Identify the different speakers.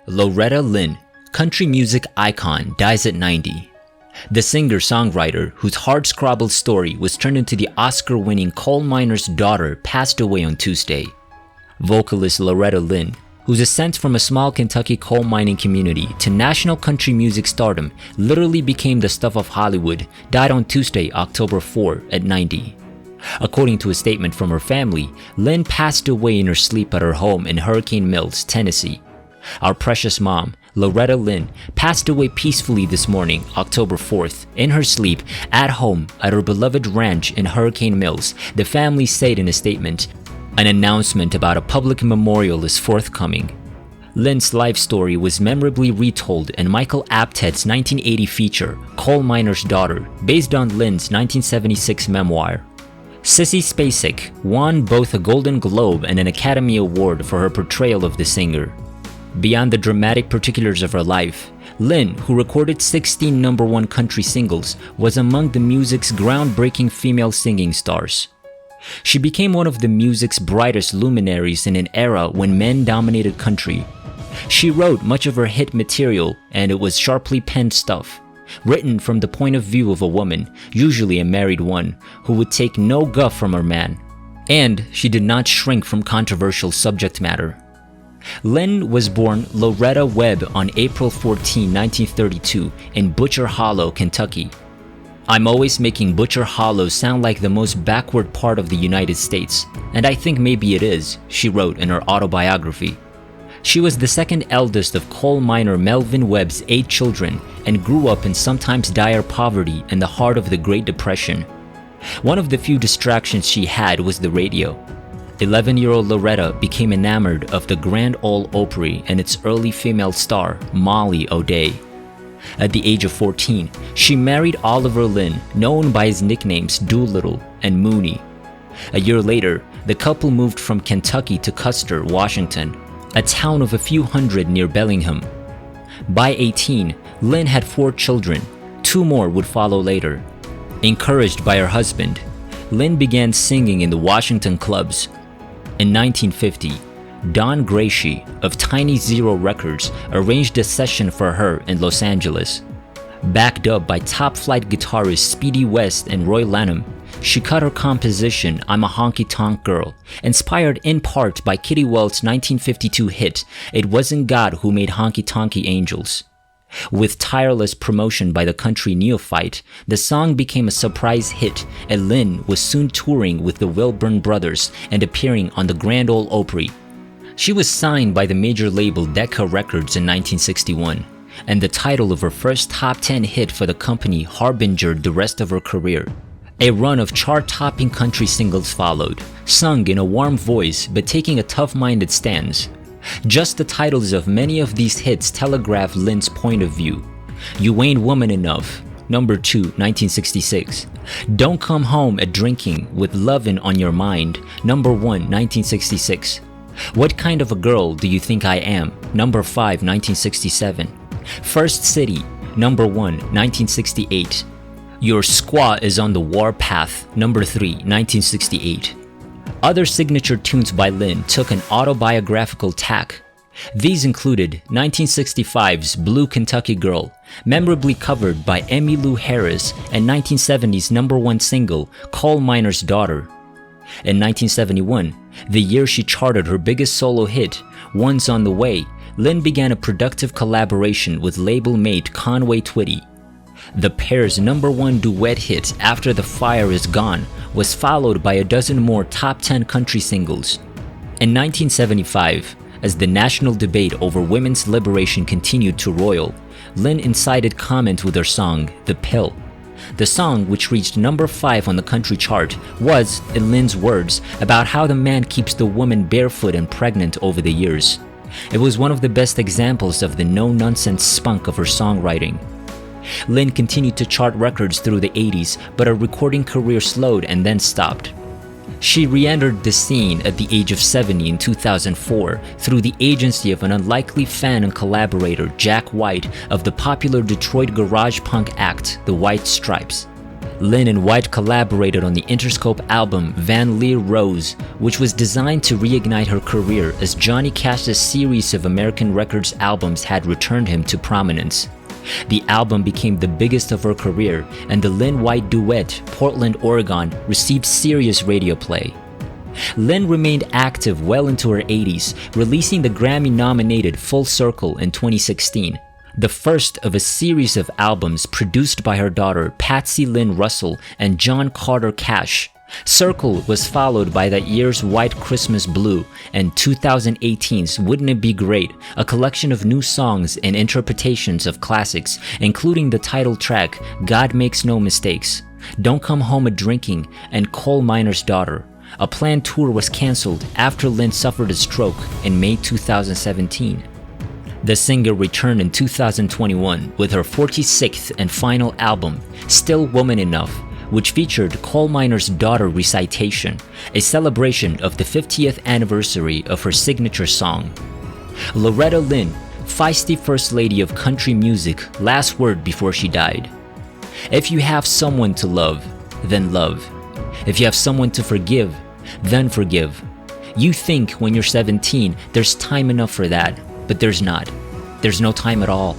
Speaker 1: Loretta Lynn, country music icon, dies at 90. The singer-songwriter, whose hard-scrabbled story was turned into the Oscar-winning coal miner's daughter, passed away on Tuesday. Vocalist Loretta Lynn, whose ascent from a small Kentucky coal mining community to national country music stardom literally became the stuff of Hollywood, died on Tuesday, October 4, at 90. According to a statement from her family, Lynn passed away in her sleep at her home in Hurricane Mills, Tennessee. Our precious mom, Loretta Lynn, passed away peacefully this morning, October 4th, in her sleep at home at her beloved ranch in Hurricane Mills, the family said in a statement. An announcement about a public memorial is forthcoming. Lynn's life story was memorably retold in Michael Apted's 1980 feature, Coal Miner's Daughter, based on Lynn's 1976 memoir. Sissy Spacek won both a Golden Globe and an Academy Award for her portrayal of the singer. Beyond the dramatic particulars of her life, Lynn, who recorded 16 #1 country singles, was among the music's groundbreaking female singing stars. She became one of the music's brightest luminaries in an era when men dominated country. She wrote much of her hit material, and it was sharply penned stuff, written from the point of view of a woman, usually a married one, who would take no guff from her man. And she did not shrink from controversial subject matter. Lynn was born Loretta Webb on April 14, 1932 in Butcher Hollow, Kentucky. I'm always making Butcher Hollow sound like the most backward part of the United States, and I think maybe it is, she wrote in her autobiography. She was the second eldest of coal miner Melvin Webb's 8 children and grew up in sometimes dire poverty in the heart of the Great Depression. One of the few distractions she had was the radio. 11-year-old Loretta became enamored of the Grand Ole Opry and its early female star, Molly O'Day. At the age of 14, she married Oliver Lynn, known by his nicknames Doolittle and Mooney. A year later, the couple moved from Kentucky to Custer, Washington, a town of a few hundred near Bellingham. By 18, Lynn had 4 children. 2 more would follow later. Encouraged by her husband, Lynn began singing in the Washington clubs. In 1950, Don Gracie of Tiny Zero Records arranged a session for her in Los Angeles. Backed up by top-flight guitarists Speedy West and Roy Lanham, she cut her composition I'm a Honky Tonk Girl, inspired in part by Kitty Welt's 1952 hit It Wasn't God Who Made Honky Tonky Angels. With tireless promotion by the country neophyte, the song became a surprise hit, and Lynn was soon touring with the Wilburn Brothers and appearing on the Grand Ole Opry. She was signed by the major label Decca Records in 1961, and the title of her first top 10 hit for the company harbingered the rest of her career. A run of chart-topping country singles followed, sung in a warm voice but taking a tough-minded stance. Just the titles of many of these hits telegraph Lynn's point of view. You Ain't Woman Enough, number 2, 1966. Don't Come Home a Drinking with Lovin' on Your Mind, number 1, 1966. What Kind of a Girl Do You Think I Am, number 5, 1967. First City, number 1, 1968. Your Squaw Is on the War Path, number 3, 1968. Other signature tunes by Lynn took an autobiographical tack. These included 1965's Blue Kentucky Girl, memorably covered by Emmylou Harris, and 1970's #1 single, Coal Miner's Daughter. In 1971, the year she charted her biggest solo hit, One's on the Way, Lynn began a productive collaboration with label mate Conway Twitty. The pair's #1 duet hit, After the Fire Is Gone, was followed by a dozen more top 10 country singles. In 1975, as the national debate over women's liberation continued to roil, Lynn incited comment with her song, The Pill. The song, which reached number 5 on the country chart, was, in Lynn's words, about how the man keeps the woman barefoot and pregnant over the years. It was one of the best examples of the no-nonsense spunk of her songwriting. Lynn continued to chart records through the 80s, but her recording career slowed and then stopped. She re-entered the scene at the age of 70 in 2004 through the agency of an unlikely fan and collaborator, Jack White, of the popular Detroit garage punk act, The White Stripes. Lynn and White collaborated on the Interscope album Van Leer Rose, which was designed to reignite her career as Johnny Cash's series of American Records albums had returned him to prominence. The album became the biggest of her career, and the Lynn-White duet, Portland, Oregon, received serious radio play. Lynn remained active well into her 80s, releasing the Grammy-nominated Full Circle in 2016, the first of a series of albums produced by her daughter Patsy Lynn Russell and John Carter Cash. Circle was followed by that year's White Christmas Blue and 2018's Wouldn't It Be Great, a collection of new songs and interpretations of classics, including the title track God Makes No Mistakes, Don't Come Home A-Drinking, and Coal Miner's Daughter. A planned tour was cancelled after Lynn suffered a stroke in May 2017. The singer returned in 2021 with her 46th and final album, Still Woman Enough, which featured Coal Miner's Daughter Recitation, a celebration of the 50th anniversary of her signature song. Loretta Lynn, feisty First Lady of country music, last word before she died. If you have someone to love, then love. If you have someone to forgive, then forgive. You think when you're 17 there's time enough for that, but there's not. There's no time at all.